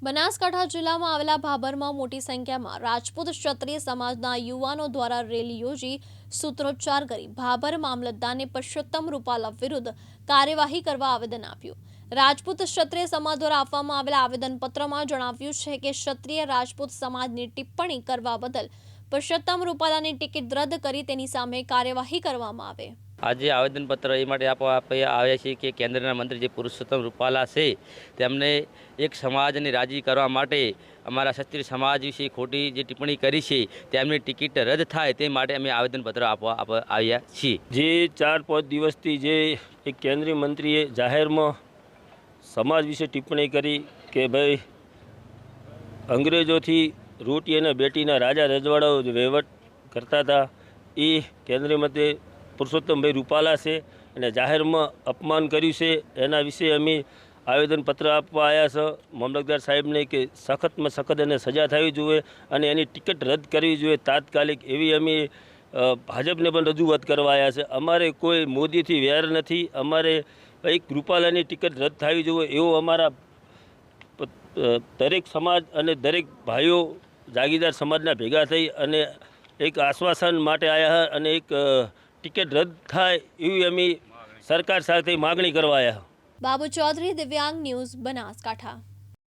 બનાસકાંઠા જિલ્લામાં આવેલા ભાભરમાં મોટી સંખ્યામાં રાજપૂત ક્ષત્રિય સમાજના યુવાનો દ્વારા રેલી યોજી સૂત્રોચ્ચાર કરી ભાભર મામલતદારને પરસોત્તમ રૂપાલા વિરુદ્ધ કાર્યવાહી કરવા આવેદન આપ્યું। રાજપૂત ક્ષત્રિય સમાજ દ્વારા આપવામાં આવેલા આવેદનપત્રમાં જણાવ્યું છે કે ક્ષત્રિય રાજપૂત સમાજની ટિપ્પણી કરવા બદલ પરસોત્તમ રૂપાલાની ટિકિટ રદ કરી તેની સામે કાર્યવાહી કરવામાં આવે। આજે આવેદનપત્ર એ માટે આપવા આવ્યા છીએ કે કેન્દ્રના મંત્રી જે પુરુષોત્તમ રૂપાલા છે તેમને એક સમાજને રાજી કરવા માટે અમારા ક્ષત્રિય સમાજ વિશે ખોટી જે ટિપ્પણી કરી છે તેમની ટિકિટ રદ થાય તે માટે અમે આવેદનપત્ર આપવા આવ્યા છીએ। જે 4-5 દિવસથી જે એક કેન્દ્રીય મંત્રીએ જાહેરમાં સમાજ વિશે ટિપ્પણી કરી કે ભાઈ અંગ્રેજોથી રોટી અને બેટીના રાજા રજવાડાઓ વહીવટ કરતા હતા, એ કેન્દ્રીય મંત્રી પુરુષોત્તમભાઈ રૂપાલા છે અને જાહેરમાં અપમાન કર્યું છે। એના વિશે અમે આવેદનપત્ર આપવા આવ્યા છે મામલતદાર સાહેબને કે સખતમાં સખત એને સજા થવી જોઈએ અને એની ટિકિટ રદ કરવી જોઈએ તાત્કાલિક, એવી અમે ભાજપને પણ રજૂઆત કરવા આવ્યા છે। અમારે કોઈ મોદીથી વેર નથી, અમારે એક રૂપાલાની ટિકિટ રદ થવી જોઈએ એવો અમારા દરેક સમાજ અને દરેક ભાઈઓ જાગીરદાર સમાજના ભેગા થઈ અને એક આશ્વાસન માટે આવ્યા અને એક ટિકિટ રદ થાય એવી અમે સરકાર સાથે માગણી કરવા આવ્યા। બાબુ ચૌધરી, દિવ્યાંગ ન્યૂઝ, બનાસકાંઠા।